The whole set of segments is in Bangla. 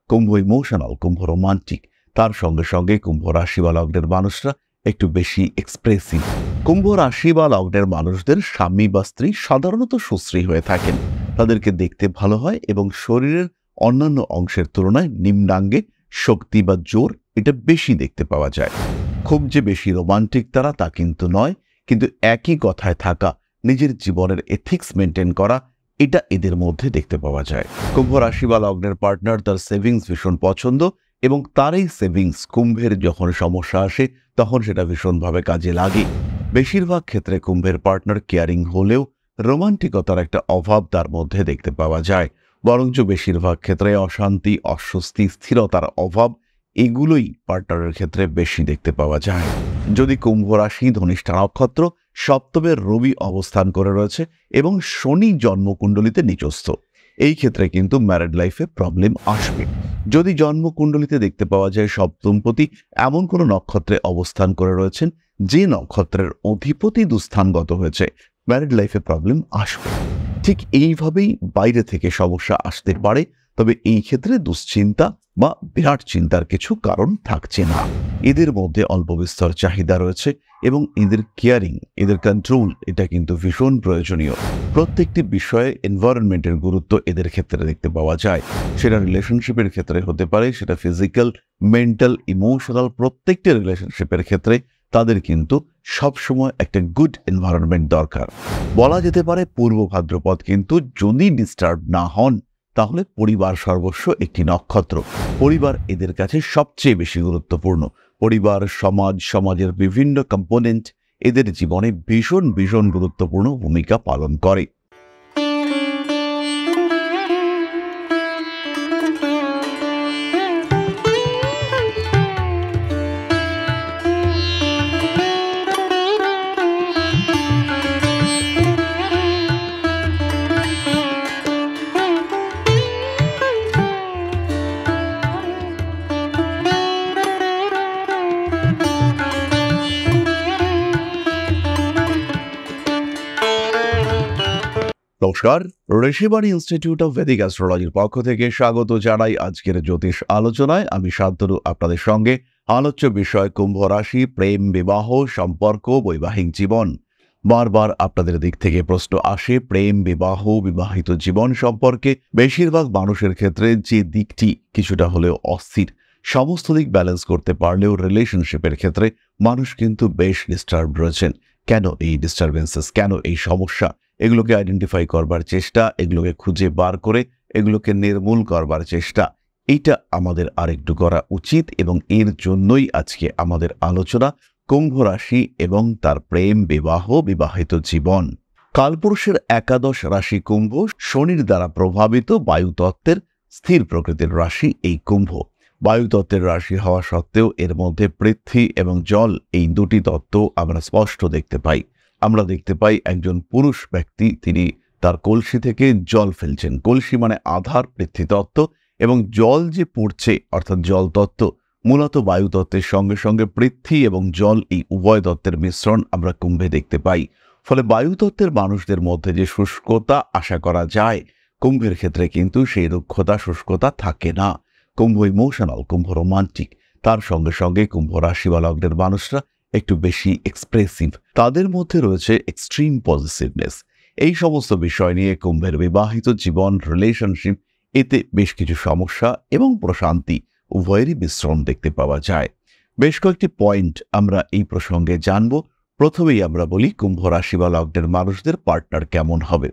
কুম্ভ ইমোশনাল, কুম্ভ রোমান্টিক, তার সঙ্গে সঙ্গে কুম্ভ রাশি বা লগ্নের মানুষরা একটু বেশি এক্সপ্রেসিভ। কুম্ভ রাশি বা লগ্নের মানুষদের স্বামী বা স্ত্রী সাধারণত সুশ্রী হয়ে থাকেন। তাদেরকে দেখতে ভালো হয় এবং শরীরের অন্যান্য অংশের তুলনায় নিম্নাঙ্গে শক্তি বা জোর এটা বেশি দেখতে পাওয়া যায়। খুব যে বেশি রোমান্টিক তারা তা কিন্তু নয়, কিন্তু একই কথায় থাকা, নিজের জীবনের এথিক্স মেনটেন করা, এটা এদের মধ্যে দেখতে পাওয়া যায়। কুম্ভ রাশি বা লগ্নের পার্টনার তার সেভিংস ভীষণ পছন্দ এবং তার এই সেভিংস কুম্ভের যখন সমস্যা আসে তখন সেটা ভীষণভাবে কাজে লাগে। বেশিরভাগ ক্ষেত্রে কুম্ভের পার্টনার কেয়ারিং হলেও রোমান্টিকতার একটা অভাব তার মধ্যে দেখতে পাওয়া যায়। বরঞ্চ বেশিরভাগ ক্ষেত্রে অশান্তি, অস্বস্তি, স্থিরতার অভাব, এগুলোই পার্টনারের ক্ষেত্রে বেশি দেখতে পাওয়া যায়। যদি কুম্ভ রাশি ধনিষ্ঠা নক্ষত্র, সপ্তমের রবি অবস্থান করে রয়েছে এবং শনি জন্মকুণ্ডলিতে নিচস্থ, এই ক্ষেত্রে কিন্তু ম্যারিড লাইফে প্রবলেম আসবে। যদি জন্মকুণ্ডলিতে দেখতে পাওয়া যায় সপ্তমপতি এমন কোনো নক্ষত্রে অবস্থান করে রয়েছেন যে নক্ষত্রের অধিপতি দুস্থানগত হয়েছে, ম্যারিড লাইফে প্রবলেম আসবে। ঠিক এইভাবেই বাইরে থেকে সমস্যা আসতে পারে, তবে এই ক্ষেত্রে দুশ্চিন্তা বা বিরাট চিন্তার কিছু কারণ থাকছে না। এদের মধ্যে অল্প বিস্তর চাহিদা রয়েছে এবং এদের কেয়ারিং, এদের কন্ট্রোল, এটা কিন্তু ভীষণ প্রয়োজনীয়। প্রত্যেকটি বিষয়ে এনভায়রনমেন্টের গুরুত্ব এদের ক্ষেত্রে দেখতে পাওয়া যায়। সেটা রিলেশনশিপের ক্ষেত্রে হতে পারে, সেটা ফিজিক্যাল, মেন্টাল, ইমোশনাল, প্রত্যেকটি রিলেশনশিপের ক্ষেত্রে তাদের কিন্তু সবসময় একটা গুড এনভায়রনমেন্ট দরকার। বলা যেতে পারে পূর্ব ভাদ্রপদ কিন্তু যদি ডিস্টার্ব না হন তাহলে পরিবার সর্বস্ব একটি নক্ষত্র। পরিবার এদের কাছে সবচেয়ে বেশি গুরুত্বপূর্ণ। পরিবার, সমাজ, সমাজের বিভিন্ন কম্পোনেন্ট এদের জীবনে ভীষণ ভীষণ গুরুত্বপূর্ণ ভূমিকা পালন করে। নমস্কার, ঋষিবাণী ইনস্টিটিউট অফ ভেদিক অ্যাস্ট্রোলজির পক্ষ থেকে স্বাগত জানাই আজকের জ্যোতিষ আলোচনায়। আমি শান্তনু আপনাদের সঙ্গে। আলোচ্য বিষয় কুম্ভ রাশি, প্রেম, বিবাহ, সম্পর্ক, বৈবাহিক জীবন। বারবার আপনাদের দিক থেকে প্রশ্ন আসে প্রেম, বিবাহ, বিবাহিত জীবন সম্পর্কে। বেশিরভাগ মানুষের ক্ষেত্রে যে দিকটি কিছুটা হলেও অস্থির, সমস্ত দিক ব্যালেন্স করতে পারলেও রিলেশনশিপের ক্ষেত্রে মানুষ কিন্তু বেশ ডিস্টার্ব রয়েছেন। কেন এই ডিস্টারবেন্সেস, কেন এই সমস্যা, এগুলোকে আইডেন্টিফাই করবার চেষ্টা, এগুলোকে খুঁজে বার করে এগুলোকে নির্মূল করবার চেষ্টা, এইটা আমাদের আরেকটু করা উচিত এবং এর জন্যই আজকে আমাদের আলোচনা কুম্ভ রাশি এবং তার প্রেম, বিবাহ, বিবাহিত জীবন। কালপুরুষের একাদশ রাশি কুম্ভ, শনির দ্বারা প্রভাবিত বায়ুতত্ত্বের স্থির প্রকৃতির রাশি এই কুম্ভ। বায়ুতত্ত্বের রাশি হওয়া সত্ত্বেও এর মধ্যে পৃথ্বী এবং জল, এই দুটি তত্ত্ব আমরা স্পষ্ট দেখতে পাই। আমরা দেখতে পাই একজন পুরুষ ব্যক্তি, তিনি তার কলসি থেকে জল ফেলছেন। কলসি মানে আধার, পৃথ্বীতত্ত্ব, এবং জল যে পড়ছে অর্থাৎ জল তত্ত্ব মূলত বায়ুতত্ত্বের সঙ্গে সঙ্গে পৃথ্বী এবং জল, এই উভয় তত্ত্বের মিশ্রণ আমরা কুম্ভে দেখতে পাই। ফলে বায়ুতত্ত্বের মানুষদের মধ্যে যে শুষ্কতা আশা করা যায়, কুম্ভের ক্ষেত্রে কিন্তু সেই রুক্ষতা, শুষ্কতা থাকে না। কুম্ভ ইমোশনাল, কুম্ভ রোমান্টিক, তার সঙ্গে সঙ্গে কুম্ভ রাশি বা লগ্নের মানুষরা একটু বেশি এক্সপ্রেসিভ। তাদের মধ্যে রয়েছে এক্সট্রিম পজিটিভনেস। এই সমস্ত বিষয় নিয়ে কুম্ভের বিবাহিত জীবন, রিলেশনশিপ, এতে বেশ কিছু সমস্যা এবং প্রশান্তি উভয়েরই মিশ্রণ দেখতে পাওয়া যায়। বেশ কয়েকটি পয়েন্ট আমরা এই প্রসঙ্গে জানব। প্রথমেই আমরা বলি কুম্ভ রাশি বা লগ্নের মানুষদের পার্টনার কেমন হবে।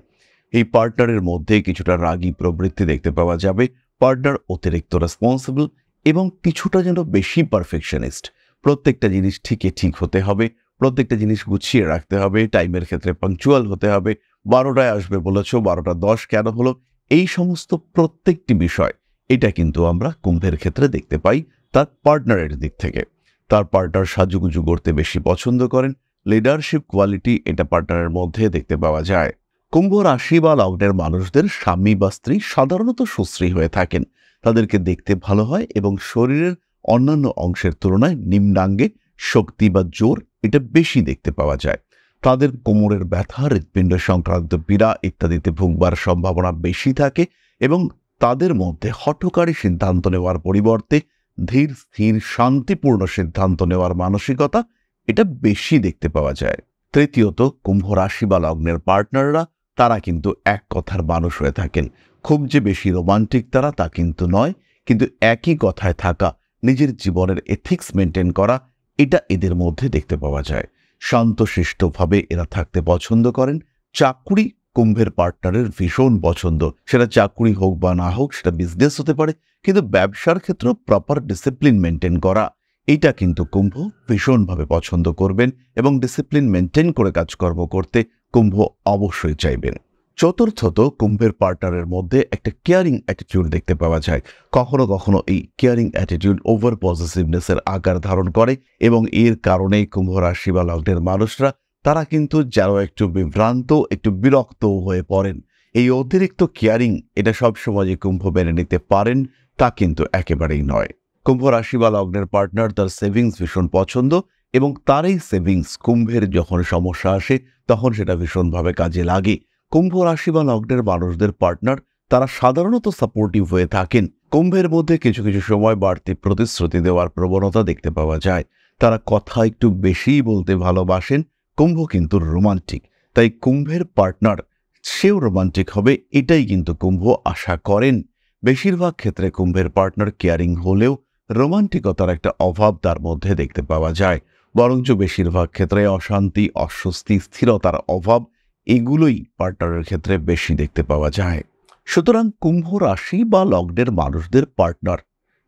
এই পার্টনারের মধ্যে কিছুটা রাগী প্রবৃত্তি দেখতে পাওয়া যাবে। পার্টনার অতিরিক্ত রেসপন্সিবল এবং কিছুটা যেন বেশি পারফেকশনিস্ট। প্রত্যেকটা জিনিস ঠিক হতে হবে, প্রত্যেকটা জিনিস গুছিয়ে রাখতে হবে, টাইমের ক্ষেত্রে পাংচুয়াল হতে হবে। 12টায় আসবে বলেছ, 12টা 10 কেন হলো, এই সমস্ত প্রত্যেকটি বিষয় এটা কিন্তু আমরা কুম্ভের ক্ষেত্রে দেখতে পাই তার পার্টনারের দিক থেকে। তার পার্টনার সাজুগুজু করতে বেশি পছন্দ করেন। লিডারশিপ কোয়ালিটি এটা পার্টনারের মধ্যে দেখতে পাওয়া যায়। কুম্ভ রাশি বা লগ্নের মানুষদের স্বামী বা স্ত্রী সাধারণত সুশ্রী হয়ে থাকেন। তাদেরকে দেখতে ভালো হয় এবং শরীরের অন্যান্য অংশের তুলনায় নিম্নাঙ্গে শক্তি বা জোর এটা বেশি দেখতে পাওয়া যায়। তাদের কোমরের ব্যথা, হৃৎপিণ্ড সংক্রান্ত পীড়া ইত্যাদিতে ভুগবার সম্ভাবনা বেশি থাকে এবং তাদের মধ্যে হঠকারী সিদ্ধান্ত নেওয়ার পরিবর্তে ধীর স্থির শান্তিপূর্ণ সিদ্ধান্ত নেওয়ার মানসিকতা এটা বেশি দেখতে পাওয়া যায়। তৃতীয়ত, কুম্ভ রাশি বা লগ্নের পার্টনাররা তারা কিন্তু এক কথার মানুষ হয়ে থাকেন। খুব যে বেশি রোমান্টিক তারা তা কিন্তু নয়, কিন্তু একই কথায় থাকা, নিজের জীবনের এথিক্স মেনটেন করা, এটা এদের মধ্যে দেখতে পাওয়া যায়। শান্তশিষ্টভাবে এরা থাকতে পছন্দ করেন। চাকুরি কুম্ভের পার্টনারের ভীষণ পছন্দ। সেটা চাকুরি হোক বা না হোক, সেটা বিজনেস হতে পারে, কিন্তু ব্যবসার ক্ষেত্রেও প্রপার ডিসিপ্লিন মেনটেন করা, এটা কিন্তু কুম্ভ ভীষণভাবে পছন্দ করবেন এবং ডিসিপ্লিন মেনটেন করে কাজকর্ম করতে কুম্ভ অবশ্যই চাইবেন। চতুর্থত, কুম্ভের পার্টনারের মধ্যে একটা কেয়ারিং অ্যাটিটিউড দেখতে পাওয়া যায়। কখনো কখনো এই কেয়ারিং অ্যাটিটিউড ওভার পজিটিভনেসের আকার ধারণ করে এবং এর কারণেই কুম্ভ রাশি বা লগ্নের মানুষরা তারা কিন্তু যেন একটু বিভ্রান্ত, একটু বিরক্ত হয়ে পড়েন। এই অতিরিক্ত কেয়ারিং এটা সবসময় যে কুম্ভ মেনে নিতে পারেন তা কিন্তু একেবারেই নয়। কুম্ভ রাশি বা লগ্নের পার্টনার তার সেভিংস ভীষণ পছন্দ এবং তার এই সেভিংস কুম্ভের যখন সমস্যা আসে তখন সেটা ভীষণভাবে কাজে লাগে। কুম্ভ রাশি বা লগ্নের মানুষদের পার্টনার তারা সাধারণত সাপোর্টিভ হয়ে থাকেন। কুম্ভের মধ্যে কিছু কিছু সময় বাড়তি প্রতিশ্রুতি দেওয়ার প্রবণতা দেখতে পাওয়া যায়। তারা কথা একটু বেশিই বলতে ভালোবাসেন। কুম্ভ কিন্তু রোমান্টিক, তাই কুম্ভের পার্টনার সেও রোমান্টিক হবে, এটাই কিন্তু কুম্ভ আশা করেন। বেশিরভাগ ক্ষেত্রে কুম্ভের পার্টনার কেয়ারিং হলেও রোমান্টিকতার একটা অভাব তার মধ্যে দেখতে পাওয়া যায়। বরঞ্চ বেশিরভাগ ক্ষেত্রে অশান্তি, অস্বস্তি, স্থিরতার অভাব, এগুলোই পার্টনারের ক্ষেত্রে বেশি দেখতে পাওয়া যায়। সুতরাং কুম্ভ রাশি বা লগ্নের মানুষদের পার্টনার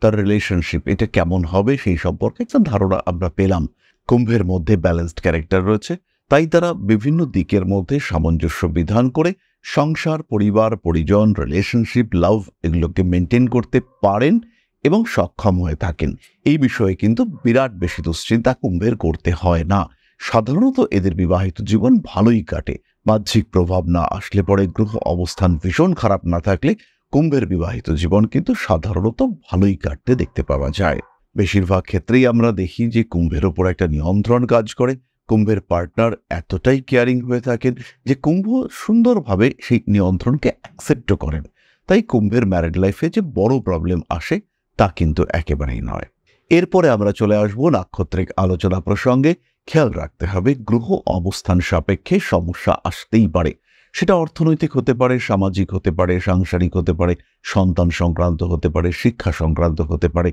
তার রিলেশনশিপ এটা কেমন হবে সেই সম্পর্কে একটা ধারণা আমরা পেলাম। কুম্ভের মধ্যে ব্যালেন্সড ক্যারেক্টার রয়েছে, তাই তারা বিভিন্ন দিকের মধ্যে সামঞ্জস্য বিধান করে সংসার, পরিবার, পরিজন, রিলেশনশিপ, লাভ এগুলোকে মেনটেন করতে পারেন এবং সক্ষম হয়ে থাকেন। এই বিষয়ে কিন্তু বিরাট বেশি দুশ্চিন্তা কুম্ভের করতে হয় না। সাধারণত এদের বিবাহিত জীবন ভালোই কাটে। বাহ্যিক প্রভাব না আসলে পরে, গ্রহ অবস্থান ভীষণ খারাপ না থাকলে কুম্ভের বিবাহিত জীবন কিন্তু সাধারণত ভালোই কাটতে দেখতে পাওয়া যায়। বেশিরভাগ ক্ষেত্রেই আমরা দেখি যে কুম্ভের ওপর একটা নিয়ন্ত্রণ কাজ করে। কুম্ভের পার্টনার এতটাই কেয়ারিং হয়ে থাকেন যে কুম্ভ সুন্দরভাবে সেই নিয়ন্ত্রণকে অ্যাকসেপ্টও করেন। তাই কুম্ভের ম্যারিড লাইফে যে বড় প্রবলেম আসে তা কিন্তু একেবারেই নয়। এরপরে আমরা চলে আসব নাক্ষত্রিক আলোচনা প্রসঙ্গে। খেয়াল রাখতে হবে, গ্রহ অবস্থান সাপেক্ষে সমস্যা আসতেই পারে। সেটা অর্থনৈতিক হতে পারে, সামাজিক হতে পারে, সাংসারিক হতে পারে, সন্তান সংক্রান্ত হতে পারে, শিক্ষা সংক্রান্ত হতে পারে।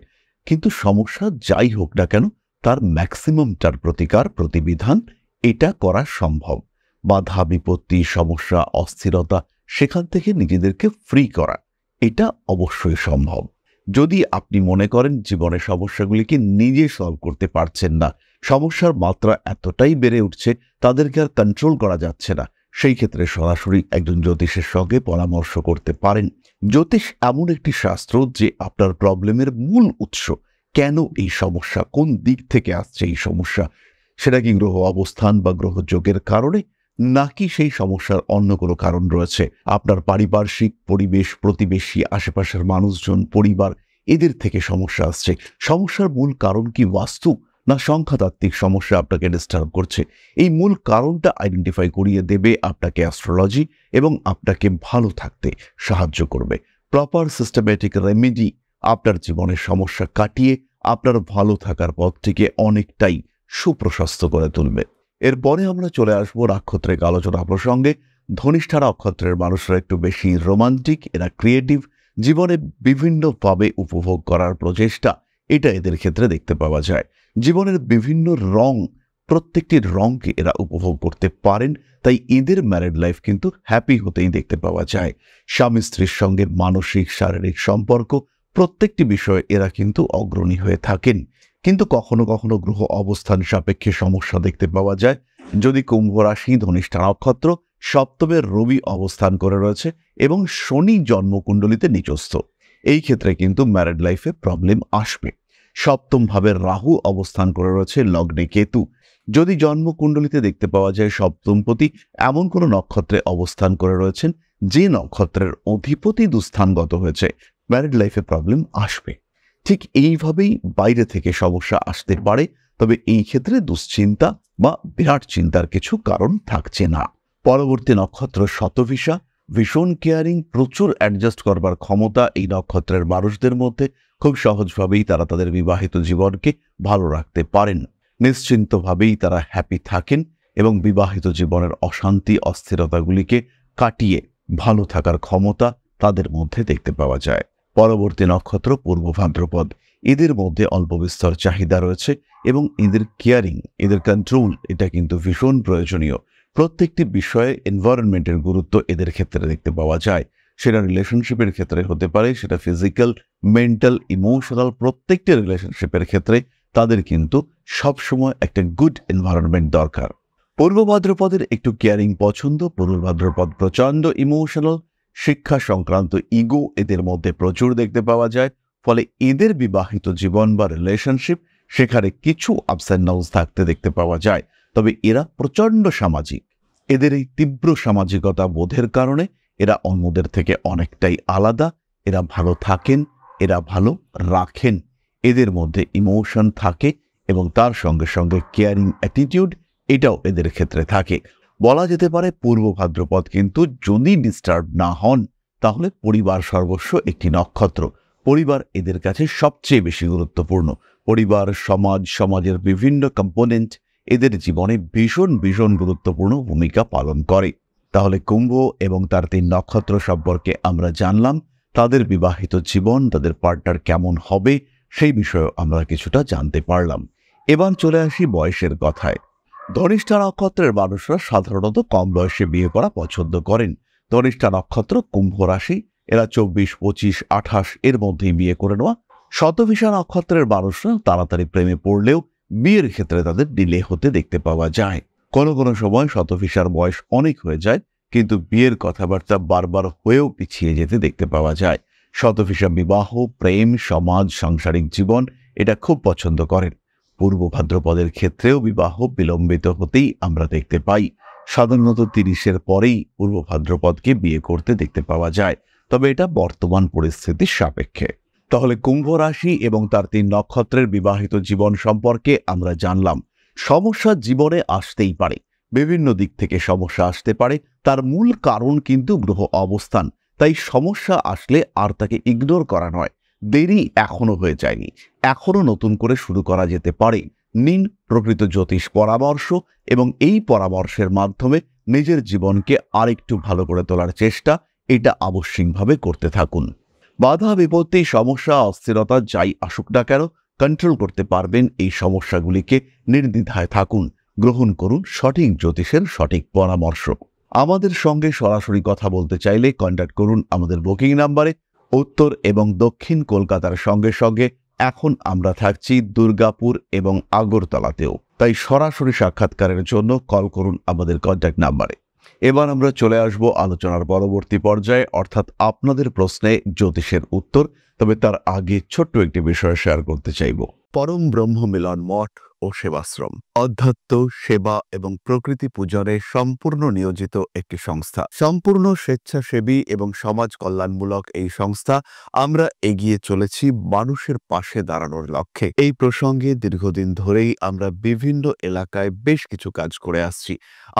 কিন্তু সমস্যা যাই হোক না কেন, তার ম্যাক্সিমামটার প্রতিকার, প্রতিবিধান এটা করা সম্ভব। বাধা, বিপত্তি, সমস্যা, অস্থিরতা, সেখান থেকে নিজেদেরকে ফ্রি করা এটা অবশ্যই সম্ভব। যদি আপনি মনে করেন জীবনের সমস্যাগুলিকে নিজে সলভ করতে পারছেন না, সমস্যার মাত্রা এতটাই বেড়ে উঠছে তাদেরকে আর কন্ট্রোল করা যাচ্ছে না, সেই ক্ষেত্রে সরাসরি একজন জ্যোতিষের সঙ্গে পরামর্শ করতে পারেন। জ্যোতিষ এমন একটি শাস্ত্র যে আপনার প্রবলেমের মূল উৎস, কেন এই সমস্যা, কোন দিক থেকে আসছে এই সমস্যা, সেটা কি গ্রহ অবস্থান বা গ্রহযোগের কারণে, নাকি সেই সমস্যার অন্য কোনো কারণ রয়েছে, আপনার পারিপার্শ্বিক পরিবেশ, প্রতিবেশী, আশেপাশের মানুষজন, পরিবার, এদের থেকে সমস্যা আসছে। সমস্যার মূল কারণ কি বাস্তু না সংখ্যাতাত্ত্বিক সমস্যা আপনাকে ডিস্টার্ব করছে? এই মূল কারণটা আইডেন্টিফাই করিয়ে দেবে আপনাকে অ্যাস্ট্রোলজি এবং আপনাকে ভালো থাকতে সাহায্য করবে। প্রপার সিস্টেমেটিক রেমেডি আপনার জীবনের সমস্যা কাটিয়ে আপনার ভালো থাকার পথটিকে অনেকটাই সুপ্রশস্ত করে তুলবে। এরপরে আমরা চলে আসবো নাক্ষত্রিক আলোচনা প্রসঙ্গে। ধনিষ্ঠা নক্ষত্রের মানুষরা একটু বেশি রোমান্টিক, এরা ক্রিয়েটিভ, জীবনে বিভিন্নভাবে উপভোগ করার প্রচেষ্টা এটা এদের ক্ষেত্রে দেখতে পাওয়া যায়। জীবনের বিভিন্ন রং, প্রত্যেকটি রংকে এরা উপভোগ করতে পারেন, তাই এদের ম্যারিড লাইফ কিন্তু হ্যাপি হতেই দেখতে পাওয়া যায়। স্বামী স্ত্রীর সঙ্গে মানসিক, শারীরিক সম্পর্ক প্রত্যেকটি বিষয়ে এরা কিন্তু অগ্রণী হয়ে থাকেন। কিন্তু কখনো কখনো গ্রহ অবস্থান সাপেক্ষে সমস্যা দেখতে পাওয়া যায়। যদি কুম্ভ রাশি, ধনিষ্ঠা নক্ষত্র, সপ্তমের রবি অবস্থান করে রয়েছে এবং শনি জন্মকুণ্ডলিতে নিচস্থ, এই ক্ষেত্রে কিন্তু ম্যারিড লাইফে প্রবলেম আসবে। সপ্তম ভাবের রাহু অবস্থান করে রয়েছে লগ্নে কেতু। যদি জন্মকুণ্ডলিতে দেখতে পাওয়া যায় সপ্তমপতি এমন কোনো নক্ষত্রে অবস্থান করে রয়েছেন যে নক্ষত্রের অধিপতি দুস্থানগত হয়েছে, ম্যারিড লাইফে প্রবলেম আসবে। ঠিক এইভাবেই বাইরে থেকে সমস্যা আসতে পারে, তবে এই ক্ষেত্রে দুশ্চিন্তা বা বিরাট চিন্তার কিছু কারণ থাকছে না। পরবর্তী নক্ষত্র শতভিষা। ভীষণ কেয়ারিং, প্রচুর অ্যাডজাস্ট করবার ক্ষমতা এই নক্ষত্রের মানুষদের মধ্যে। খুব সহজভাবেই তারা তাদের বিবাহিত জীবনকে ভালো রাখতে পারেন। নিশ্চিন্তভাবেই তারা হ্যাপি থাকেন এবং বিবাহিত জীবনের অশান্তি অস্থিরতাগুলিকে কাটিয়ে ভালো থাকার ক্ষমতা তাদের মধ্যে দেখতে পাওয়া যায়। পরবর্তী নক্ষত্র পূর্ব ভাদ্রপদ। এদের মধ্যে অল্প বিস্তর চাহিদা রয়েছে এবং এদের কেয়ারিং, এদের কন্ট্রোল এটা কিন্তু ভীষণ প্রয়োজনীয়। প্রত্যেকটি বিষয়ে এনভায়রনমেন্টের গুরুত্ব এদের ক্ষেত্রে দেখতে পাওয়া যায়। সেটা রিলেশনশিপের ক্ষেত্রে হতে পারে, সেটা ফিজিক্যাল, মেন্টাল, ইমোশনাল, প্রত্যেকটি রিলেশনশিপের ক্ষেত্রে তাদের কিন্তু সবসময় একটা গুড এনভায়রনমেন্ট দরকার। পূর্ব ভাদ্রপদের একটু কেয়ারিং পছন্দ। পূর্ব ভাদ্রপদ প্রচণ্ড ইমোশনাল, শিক্ষা সংক্রান্ত ইগো এদের মধ্যে প্রচুর দেখতে পাওয়া যায়। ফলে এদের বিবাহিত জীবন বা রিলেশনশিপ সেখানে কিছু আপস অ্যান্ড ডাউনস থাকতে দেখতে পাওয়া যায়। তবে এরা প্রচণ্ড সামাজিক। এদের এই তীব্র সামাজিকতা বোধের কারণে এরা অন্যদের থেকে অনেকটাই আলাদা। এরা ভালো থাকেন, এরা ভালো রাখেন। এদের মধ্যে ইমোশন থাকে এবং তার সঙ্গে সঙ্গে কেয়ারিং অ্যাটিটিউড এটাও এদের ক্ষেত্রে থাকে। বলা যেতে পারে পূর্ব ভাদ্রপদ কিন্তু যদি ডিস্টার্ব না হন তাহলে পরিবার সর্বস্ব একটি নক্ষত্র। পরিবার এদের কাছে সবচেয়ে বেশি গুরুত্বপূর্ণ। পরিবার, সমাজ, সমাজের বিভিন্ন কম্পোনেন্ট এদের জীবনে ভীষণ ভীষণ গুরুত্বপূর্ণ ভূমিকা পালন করে। তাহলে কুম্ভ এবং তার 3 নক্ষত্র সম্পর্কে আমরা জানলাম। তাদের বিবাহিত জীবন, তাদের পার্টনার কেমন হবে সেই বিষয়েও আমরা কিছুটা জানতে পারলাম। এবার চলে আসি বয়সের কথায়। ধনিষ্ঠা নক্ষত্রের মানুষরা সাধারণত কম বয়সে বিয়ে করা পছন্দ করেন। ধনিষ্ঠা নক্ষত্র, কুম্ভ রাশি, এরা 24, 25, 28 এর মধ্যেই বিয়ে করে নেওয়া। শতভিষা নক্ষত্রের মানুষরা তাড়াতাড়ি প্রেমে পড়লেও বিয়ের ক্ষেত্রে তাদের ডিলে হতে দেখতে পাওয়া যায়। কোনো কোনো সময় শতভিষার বয়স অনেক হয়ে যায়, কিন্তু বিয়ের কথাবার্তা বারবার হয়েও পিছিয়ে যেতে দেখতে পাওয়া যায়। শতভিষা বিবাহ, প্রেম, সমাজ, সাংসারিক জীবন এটা খুব পছন্দ করেন। পূর্ব ভাদ্রপদের ক্ষেত্রেও বিবাহ বিলম্বিত হতেই আমরা দেখতে পাই। সাধারণত 30-এর পরেই পূর্ব ভাদ্রপদকে বিয়ে করতে দেখতে পাওয়া যায়, তবে এটা বর্তমান পরিস্থিতির সাপেক্ষে। তাহলে কুম্ভ রাশি এবং তার 3 নক্ষত্রের বিবাহিত জীবন সম্পর্কে আমরা জানলাম। সমস্যা জীবনে আসতেই পারে, বিভিন্ন দিক থেকে সমস্যা আসতে পারে। তার মূল কারণ কিন্তু গ্রহ অবস্থান। তাই সমস্যা আসলে আর তাকে ইগনোর করা নয়, দেরি এখনো হয়ে যায়নি, এখনো নতুন করে শুরু করা যেতে পারে। নিন প্রকৃত জ্যোতিষ পরামর্শ এবং এই পরামর্শের মাধ্যমে নিজের জীবনকে আরেকটু ভালো করে তোলার চেষ্টা এটা আবশ্যিকভাবে করতে থাকুন। বাধা বিপত্তি, সমস্যা, অস্থিরতা যাই আসুক না কেন কন্ট্রোল করতে পারবেন। এই সমস্যাগুলিকে নির্দ্বিধায় থাকুন, গ্রহণ করুন সঠিক জ্যোতিষের সঠিক পরামর্শ। আমাদের সঙ্গে সরাসরি কথা বলতে চাইলে কন্ট্যাক্ট করুন আমাদের বুকিং নাম্বারে। উত্তর এবং দক্ষিণ কলকাতার সঙ্গে সঙ্গে এখন আমরা থাকছি দুর্গাপুর এবং আগরতলাতেও। তাই সরাসরি সাক্ষাৎকারের জন্য কল করুন আমাদের কন্ট্যাক্ট নাম্বারে। এবার আমরা চলে আসব আলোচনার পরবর্তী পর্যায়ে, অর্থাৎ আপনাদের প্রশ্নে জ্যোতিষের উত্তর। তবে তার আগে ছোট্ট একটি বিষয় শেয়ার করতে চাইব। পরম ব্রহ্ম মিলন মঠ ও সেবাশ্রম অধ্যাত্ম, সেবা এবং প্রকৃতি পূজনে সম্পূর্ণ নিয়োজিত একটি সংস্থা। সম্পূর্ণ স্বেচ্ছাসেবী এবং সমাজ কল্যাণমূলক এই সংস্থা আমরা এগিয়ে চলেছি মানুষের পাশে দাঁড়ানোর লক্ষ্যে। এই প্রসঙ্গে দীর্ঘদিন ধরেই আমরা বিভিন্ন এলাকায় বেশ কিছু কাজ করে আসছি।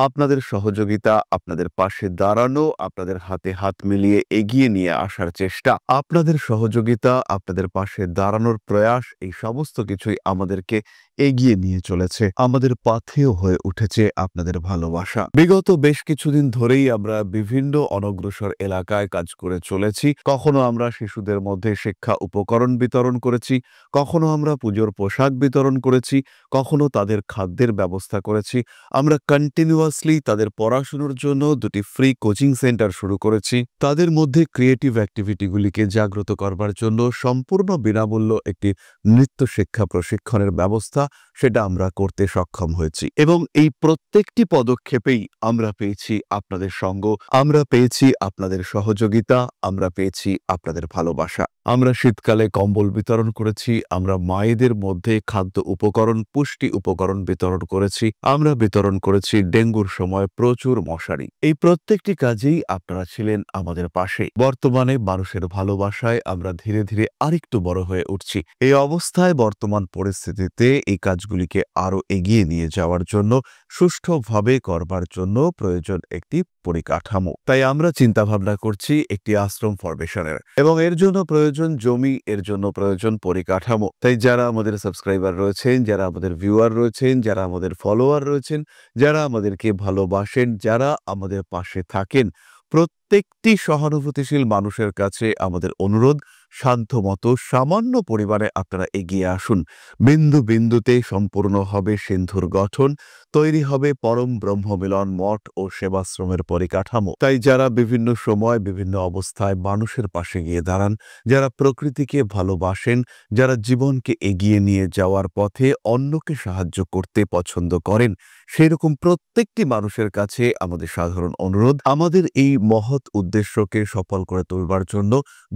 আপনাদের সহযোগিতা, আপনাদের পাশে দাঁড়ানো, আপনাদের হাতে হাত মিলিয়ে এগিয়ে নিয়ে আসার চেষ্টা, আপনাদের সহযোগিতা, আপনাদের পাশে দাঁড়ানোর প্রয়াস, এই সমস্ত কিছুই আমাদেরকে এগিয়ে নিয়ে চলেছে। আমাদের পাথেয় হয়ে উঠেছে আপনাদের ভালোবাসা। বিগত বেশ কিছুদিন ধরেই আমরা বিভিন্ন অনগ্রসর এলাকায় কাজ করে চলেছি। কখনো আমরা শিশুদের মধ্যে শিক্ষা উপকরণ বিতরণ করেছি, কখনো আমরা পুজোর পোশাক বিতরণ করেছি, কখনো তাদের খাদ্যের ব্যবস্থা করেছি। আমরা কন্টিনিউয়াসলি তাদের পড়াশোনার জন্য 2টি ফ্রি কোচিং সেন্টার শুরু করেছি। তাদের মধ্যে ক্রিয়েটিভ অ্যাক্টিভিটিগুলিকে জাগ্রত করবার জন্য সম্পূর্ণ বিনামূল্য একটি নৃত্য শিক্ষা প্রশিক্ষণের ব্যবস্থা সেটা আমরা করতে সক্ষম হয়েছি। এবং এই প্রত্যেকটি পদক্ষেপেই আমরা পেয়েছি আপনাদের সঙ্গ, আমরা পেয়েছি আপনাদের সহযোগিতা, আমরা পেয়েছি আপনাদের ভালোবাসা। আমরা শীতকালে কম্বল বিতরণ করেছি, আমরা মায়েদের মধ্যে খাদ্য উপকরণ, পুষ্টি উপকরণ বিতরণ করেছি, আমরা বিতরণ করেছি ডেঙ্গুর সময় প্রচুর মশারি। এই প্রত্যেকটি কাজেই আপনারা ছিলেন আমাদের পাশে। বর্তমানে মানুষের ভালোবাসায় আমরা ধীরে ধীরে আরেকটু বড় হয়ে উঠছি। এই অবস্থায় বর্তমান পরিস্থিতিতে এই কাজগুলিকে আরো এগিয়ে নিয়ে যাওয়ার জন্য, সুষ্ঠুভাবে করবার জন্য প্রয়োজন একটি পরিকাঠামো। তাই আমরা চিন্তা ভাবনা করছি একটি আশ্রম ফরমেশনের, এবং এর জন্য প্রয়োজন জমি, এর জন্য প্রয়োজন পরিকাঠামো। তাই যারা আমাদের সাবস্ক্রাইবার রয়েছেন, যারা আমাদের ভিউয়ার রয়েছেন, যারা আমাদের ফলোয়ার রয়েছেন, যারা আমাদেরকে ভালোবাসেন, যারা আমাদের পাশে থাকেন, প্রত্যেকটি সহানুভূতিশীল মানুষের কাছে আমাদের অনুরোধ, সাধ্যমতো সামান্য পরিমাণে আপনারা এগিয়ে আসুন। বিন্দু বিন্দুতে সম্পূর্ণ হবে সিন্ধুর গঠন, তৈরি হবে পরম ব্রহ্মমিলন মঠ ও সেবাশ্রমের পরিকাঠামো। তাই যারা বিভিন্ন সময় বিভিন্ন অবস্থায় মানুষের পাশে গিয়ে দাঁড়ান, যারা প্রকৃতিকে ভালোবাসেন, যারা জীবনকে এগিয়ে নিয়ে যাওয়ার পথে অন্যকে সাহায্য করতে পছন্দ করেন, সেরকম প্রত্যেকটি মানুষের কাছে আমাদের সাধারণ অনুরোধ, আমাদের এই মহৎ উদ্দেশ্যকে সফল করে তুলবার জন্য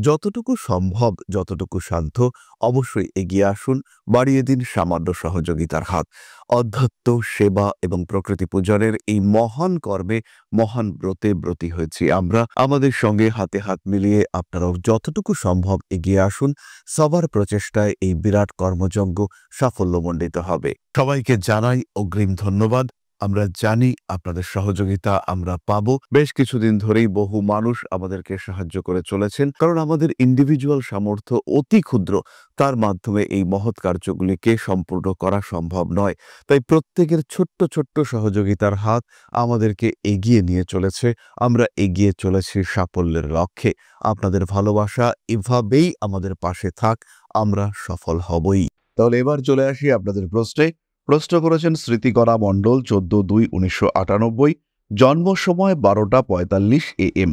যতটুকু সম্ভব, যতটুকু সাধ্য, অবশ্যই এগিয়ে আসুন, বাড়িয়ে দিন সামান্য সহযোগিতার হাত। অধ্যাত্ম, সেবা এবং প্রকৃতি পূজনের এই মহান কর্মে, মহান ব্রতে ব্রতী হয়েছি আমরা। আমাদের সঙ্গে হাতে হাত মিলিয়ে আপনারাও যতটুকু সম্ভব এগিয়ে আসুন। সবার প্রচেষ্টায় এই বিরাট কর্মযজ্ঞ সাফল্যমণ্ডিত হবে। সবাইকে জানাই অগ্রিম ধন্যবাদ। আমরা জানি আপনাদের সহযোগিতা আমরা পাবো। বেশ কিছুদিন ধরেই বহু মানুষ আমাদেরকে সাহায্য করে চলেছেন, কারণ আমাদের ইন্ডিভিজুয়াল সামর্থ্য অতি ক্ষুদ্র, তার মাধ্যমে এই মহৎ কার্যগুলিকে সম্পূর্ণ করা সম্ভব নয়। তাই প্রত্যেকের ছোট্ট ছোট্ট সহযোগিতার হাত আমাদেরকে এগিয়ে নিয়ে চলেছে। আমরা এগিয়ে চলেছি সাফল্যের লক্ষ্যে। আপনাদের ভালোবাসা এভাবেই আমাদের পাশে থাক, আমরা সফল হবই। তাহলে এবার চলে আসি আপনাদের প্রশ্ন করেছেন স্মৃতিকরা মণ্ডল, 14/2/1998, জন্ম সময় 12:45 AM,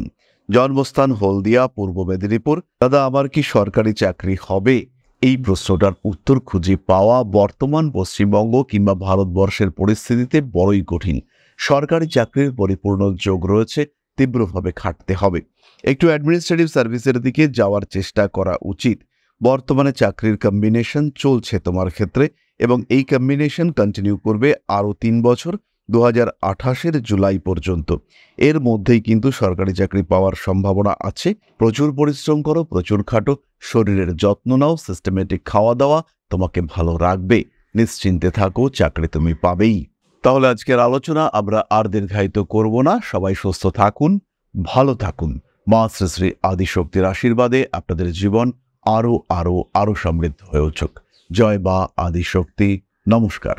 জন্মস্থান হলদিয়া, পূর্ব মেদিনীপুর। দাদা, আমার কি সরকারি চাকরি হবে? এই প্রশ্নটার উত্তর খুঁজে পাওয়া বর্তমান পশ্চিমবঙ্গ কিংবা ভারতবর্ষের পরিস্থিতিতে বড়ই কঠিন। সরকারি চাকরির পরিপূর্ণ যোগ রয়েছে, তীব্রভাবে খাটতে হবে। একটু অ্যাডমিনিস্ট্রেটিভ সার্ভিসের দিকে যাওয়ার চেষ্টা করা উচিত। বর্তমানে চাকরির কম্বিনেশন চলছে তোমার ক্ষেত্রে, এবং এই কম্বিনেশন কন্টিনিউ করবে আরও 3 বছর, 2028 জুলাই পর্যন্ত। এর মধ্যেই কিন্তু সরকারি চাকরি পাওয়ার সম্ভাবনা আছে। প্রচুর পরিশ্রম করো, প্রচুর খাটো, শরীরের যত্ন নাও, সিস্টেমেটিক খাওয়া দাওয়া তোমাকে ভালো রাখবে। নিশ্চিন্তে থাকো, চাকরি তুমি পাবেই। তাহলে আজকের আলোচনা আমরা আর দীর্ঘায়িত করব না। সবাই সুস্থ থাকুন, ভালো থাকুন। মা শ্রী শ্রী আদিশক্তির আশীর্বাদে আপনাদের জীবন আরো আরো আরো সমৃদ্ধ হয়ে উঠুক। জয় মা আদিশক্তি। নমস্কার।